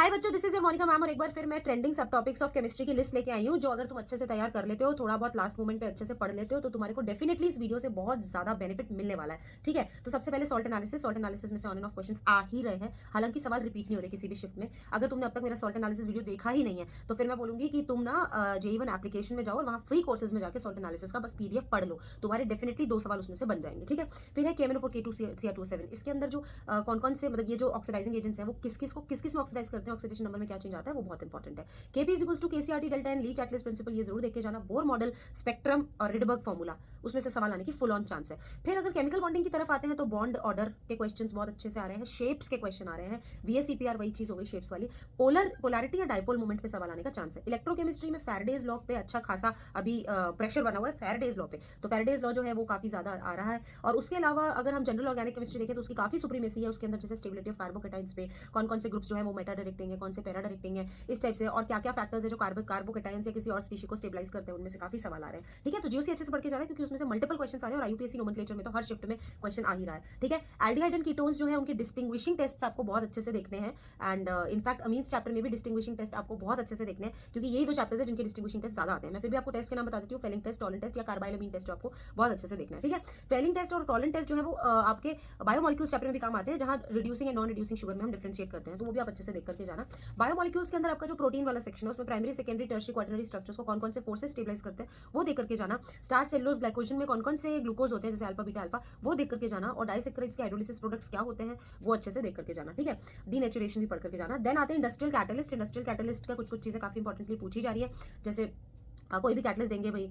हाय बच्चों, this is your Monica ma'am और एक बार फिर मैं ट्रेंडिंग सब टॉपिक्स ऑफ केमिस्ट्री की लिस्ट लेके आई हूँ, जो अगर तुम अच्छे से तैयार कर लेते हो, थोड़ा बहुत लास्ट मोमेंट पे अच्छे से पढ़ लेते हो, तो तुम्हारे को डेफिनेटली इस वीडियो से बहुत ज्यादा बेनिफिट मिलने वाला है। ठीक है, तो सबसे पहले सॉल्ट एनालिसिस में से ऑन एंड ऑफ क्वेश्चंस आ ही रहे हैं। हालांकि सवाल रिपीट नहीं हो रहे किसी भी शिफ्ट में। अगर तुमने अब तक मेरा सॉल्ट एनालिसिस वीडियो देखा ही नहीं है तो फिर मैं बोलूंगी कि तुम ना JEE एप्लीकेशन में जाओ और वहाँ फ्री कोर्सेज में जाकर सॉल्ट एनालिसिस का बस PDF पढ़ लो। तुम्हारे डेफिनेटली 2 सवाल उसमें से बन जाएंगे। ठीक है, फिर है KMnO4 K2 Cr2O7। इसके अंदर जो कौन कौन से मतलब ये जो ऑक्सीडाइजिंग एजेंट्स हैं वो किस किस में ऑक्सीडाइज करते हैं, ऑक्सीडेशन नंबर में क्या चेंज आता है, वो बहुत इंपॉर्टेंट है। Kp is equals to KCRT delta and Le Chatelier's principle, ये जरूर देख के जाना। बोर मॉडल, स्पेक्ट्रम और रिडबर्ग फॉर्मूला, उसमें से सवाल आने की फुल ऑन चांस है। फिर अगर केमिकल बॉन्डिंग की तरफ आते हैं तो बॉन्ड ऑर्डर के क्वेश्चंस बहुत अच्छे से आ रहे हैं। शेप्स के क्वेश्चन आ रहे हैं। VSEPR वही चीज हो गई शेप्स वाली। पोलैरिटी या डाइपोल मोमेंट पे सवाल आने का चांस है। इलेक्ट्रोकेमिस्ट्री में फैराडेज लॉ पे अच्छा खासा अभी प्रेशर बना हुआ है फैराडेज लॉ पे, तो फैराडेज लॉ जो है वो काफी ज्यादा आ रहा है। और उसके अलावा अगर हम जनरल ऑर्गेनिक केमिस्ट्री देखें तो उसकी काफी सुप्रीमेसी है। उसके अंदर जैसे स्टेबिलिटी ऑफ कार्बोकेटाइंस पे कौन कौन से ग्रुप्स जो है वो मेटा डायरेक्टिंग है, कौन से पैरा डायरेक्टिंग है, इस टाइप से, और क्या क्या फैक्टर्स है जो कार्बोकेटाइंस या किसी और स्पीशी को स्टेबलाइज करते हैं, उनमें से काफी सवाल आ रहे हैं। ठीक है, तो जीओसी अच्छे से पढ़ के जाना है क्योंकि उसमें से मल्टीपल क्वेश्चन आ रहे हैं और IUPAC नोमेनक्लेचर में तो हर शिफ्ट में क्वेश्चन आ ही रहा है। ठीक है, एल्डिहाइड एंड कीटोन्स जो है उनके डिस्टिंग्विशिंग टेस्ट आपको बहुत अच्छे से देखने हैं। एंड इनफैक्ट अमीन्स चैप्टर में भी डिस्टिंग्विशिंग टेस्ट आपको बहुत अच्छे से देखने हैं, क्योंकि यही 2 चैप्टर्स है जिनके डिस्टिंग्विशिंग टेस्ट ज्यादा आते हैं। मैं फिर भी आपको टेस्ट के नाम बता देती हूँ। फेलिंग टेस्ट, टॉलन टेस्ट या कार्बाइलमिन टेस्ट आपको बहुत अच्छे से देखना है। ठीक है, फेलिंग टेस्ट और टॉलन टेस्ट जो है वो आपके बायोमोलिक्यूल्स चैप्टर में भी काम आते हैं, जहां reducing and non reducing sugar में हम डिफरेंशिएट करते हैं, तो वो भी आप अच्छे से देख करके जाना। बायोमोलिक्यूल्स के अंदर आपका जो प्रोटीन वाला सेक्शन है उसमें primary, secondary, tertiary, quaternary structures को कौन कौन से फोर्सेस स्टेबलाइज करते हैं वो देख करके जाना। स्टार्च, सेलुलोज, ग्लाइकोजन में कौन कौन से ग्लूकोज होते हैं जैसे अल्फा बीटा अल्फा, वो देख करके जाना। और डाइसैकराइड्स के हाइड्रोलिसिस प्रोडक्ट्स क्या होते हैं वो अच्छे से देख करके जाना। ठीक है, डीनेचुरेशन भी पढ़ करके जाना। देन आते हैं इंडस्ट्रियल कैटलिस्ट। इंडस्ट्रियल कैटलिस्ट का कुछ चीजें काफी इंपॉर्टेंटली पूछी जा रही है, जैसे कोई भी कैटलिस्ट देंगे भाई,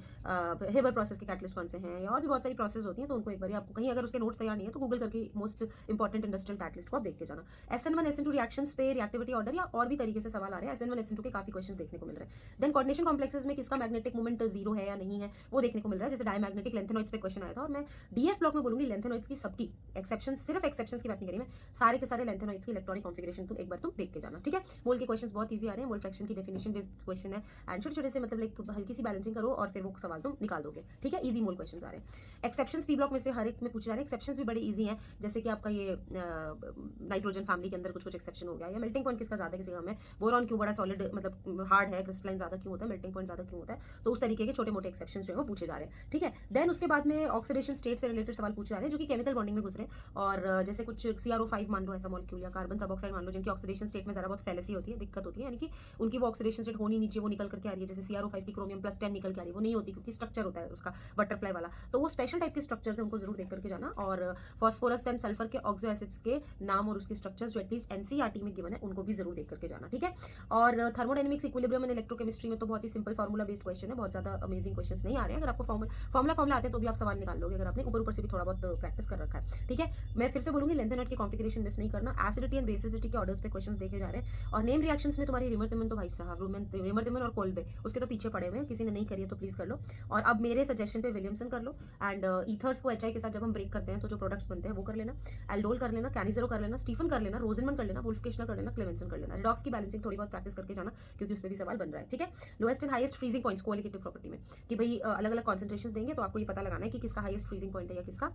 हेबर प्रोसेस के कैटलिस्ट कौन से हैं, या और भी बहुत सारी प्रोसेस होती हैं, तो उनको एक बार आपको कहीं अगर उसके नोट्स तैयार नहीं है तो गूगल करके मोस्ट इंपॉर्टेंट इंडस्ट्रियल कैटलिस्ट को आप देख के जाना। SN1 SN2 रिएक्शंस पे रिएक्टिविटी ऑर्डर या और भी तरीके से सवाल आ रहे हैं। SN1 SN2 के काफी क्वेश्चंस देखने को मिल रहे हैं। देन कोऑर्डिनेशन कॉम्प्लेक्सेस में किसका मैग्नेटिक मोमेंट 0 है या नहीं है वो देखने को मिल रहा है। जैसे डायमैग्नेटिक लेंथेनॉइड्स पे क्वेश्चन आया था, और मैं DF ब्लॉक में बोलूंगी लेंथेनॉइड्स की सबकी एक्सेप्शन, सिर्फ एक्सेप्शंस की बात नहीं करी मैं, सारे के सारे लेंथेनॉइड्स की इलेक्ट्रॉनिक कॉन्फिगरेशन तुम एक बार तुम देख के जाना। ठीक है, मोल के क्वेश्चंस बहुत ईजी आ रहे हैं। मोल फ्रैक्शन की डेफिनेशन बेस्ड क्वेश्चन है एंड छोटे छोटे से मतलब एक हल्की सी बैलेंसिंग करो और फिर वो सवाल तुम निकाल दोगे। ठीक है, इजी मोल क्वेश्चंस आ रहे हैं। एक्सेप्शंस P ब्लॉक में से हर एक में पूछे जा रहे हैं। एक्सेप्शंस भी बड़े इजी हैं, जैसे कि आपका ये नाइट्रोजन फैमिली के अंदर कुछ कुछ एक्सेप्शन हो गया, या मेल्टिंग पॉइंट किसका ज्यादा किसी कम है, बोरॉन क्यों बड़ा सॉलिड मतलब हार्ड है, क्रिस्टलाइन ज्यादा क्यों होता है, मेल्टिंग पॉइंट ज्यादा क्यों होता है, तो उस तरीके के छोटे मोटे एक्सेप्शंस जो है वो पूछे जा रहे हैं। ठीक है, देन उसके बाद में ऑक्सीडेशन स्टेट से रिलेटेड सवाल पूछे जा रहे हैं जो कि केमिकल बॉन्डिंग में गुजरे, और जैसे कुछ CrO5 मान लो ऐसा मॉलिक्यूल, या कार्बन सब ऑक्साइड मान लो, जिनकी ऑक्सीडेशन स्टेट में जरा बहुत फैलेसी होती है, दिक्कत होती है, यानी कि उनकी वो ऑक्सीडेशन स्टेट होनी नीचे वो निकल करके आ रही है। जैसे CrO5 की क्रोमियम +10 निकल के आ रही है, वो नहीं होती क्योंकि स्ट्रक्चर होता है उसका बटरफ्लाई वाला, तो वो स्पेशल टाइप के स्ट्रक्चर्स है, उनको जरूर देख करके जाना। और फास्फोरस एंड सल्फर के ऑक्सो एसिड्स के नाम और उसके स्ट्रक्चर्स जो एटलीस्ट NCERT में गिवन है उनको भी जरूर देख करके जाना। ठीक है, और थर्मोडायनेमिक्स, इक्विलिब्रियम एंड इलेक्ट्रोकेमिस्ट्री में तो बहुत ही सिंपल फार्मूला बेस्ड क्वेश्चन है, बहुत ज्यादा अमेजिंग क्वेश्चंस नहीं आ रहे हैं। अगर आपको फॉर्मूला आते हैं तो भी आप सवाल निकाल लोगे, अगर आपने ऊपर से भी थोड़ा बहुत प्रैक्टिस कर रखा है। ठीक है, मैं फिर से बोलूंगी लेंथ एंड नॉट की कॉन्फिगरेशन मिस नहीं करना। एसिडिटी एंड बेसिसिटी के ऑर्डर्स पे क्वेश्चंस देखे जा रहे हैं। और नेम रिएक्शंस में तुम्हारी रिमर-तिमन तो भाई साहब, रिमर-तिमन और कोल्बे उसके तो पीछे पड़े हुए हैं, किसी ने नहीं करी है तो प्लीज कर लो। और अब मेरे सजेशन पे विलियमसन कर लो, एंड ईथर्स को HI के साथ जब हम ब्रेक करते हैं तो जो प्रोडक्ट्स बनते हैं वो कर लेना। एल्डोल कर लेना, कैनिजेरो कर लेना, स्टीफन कर लेना, रोजनमन कर लेना, वुल्फकेशनर कर लेना, क्लेमेंसन कर लेना। रिडॉक्स की बैलेंसिंग थोड़ी बहुत प्रैक्टिस करके जाना क्योंकि उस पर भी सवाल बन रहा है। ठीक है, lowest and highest freezing points colligative property में कि भाई अलग अलग कॉन्सेंट्रेशन देंगे तो आपको ये पता लगाना है कि किसका हाईएस्ट फ्रीजिंग पॉइंट है या किसका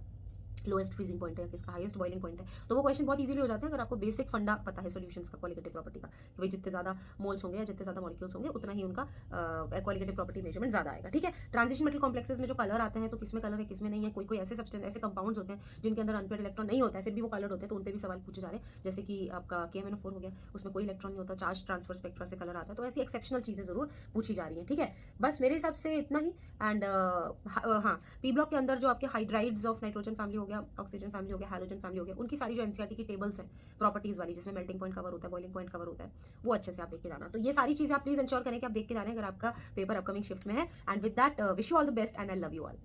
लोएस्ट फ्रीजिंग पॉइंट है, किसका हाईएस्ट बॉइलिंग पॉइंट है। तो वो क्वेश्चन बहुत इजीली हो जाते हैं अगर आपको बेसिक फंडा पता है सॉल्यूशंस का, क्वालिटेटिव प्रॉपर्टी का, कि भाई जितने ज्यादा मोल्स होंगे या जितने ज्यादा मॉलिक्यूल्स होंगे उतना ही उनका क्वालिटेटिव प्रॉपर्टी मेजरमेंट ज्यादा आएगा। ठीक है, ट्रांजिशन मेटल कॉम्प्लेक्सेस में जो कलर आते हैं तो किसमें कलर है किसमें नहीं है, कोई कोई ऐसे सब्सटेंस ऐसे कंपाउंड्स होते हैं जिनके अंदर अनपेड इलेक्ट्रॉन नहीं होता है फिर भी वो कलर्ड होते हैं, तो उन पे भी सवाल पूछे जा रहे हैं। जैसे कि आपका KMnO4 हो गया, उसमें कोई इलेक्ट्रॉन नहीं होता, चार्ज ट्रांसफर स्पेक्ट्रा से कलर आता है, तो ऐसी एक्सेप्शनल चीजें जरूर पूछी जा रही हैं। ठीक है, बस मेरे हिसाब से इतना ही। एंड हाँ, P ब्लॉक के अंदर जो आपके हाइड्राइड्स ऑफ नाइट्रोजन फैमिली हो गया, ऑक्सीजन फैमिली हो गया, हैलोजन फैमिली हो गया, उनकी सारी जो NCERT की टेबल्स हैं प्रॉपर्टीज वाली, जिसमें मेल्टिंग पॉइंट कवर होता है, बॉइलिंग पॉइंट कवर होता है, वो अच्छे से आप देख के जाना। तो ये सारी चीजें आप प्लीज इंश्योर करें कि आप देख के जाना अगर आपका पेपर अपकमिंग शिफ्ट में है। And with that wish you all the best and I love you all.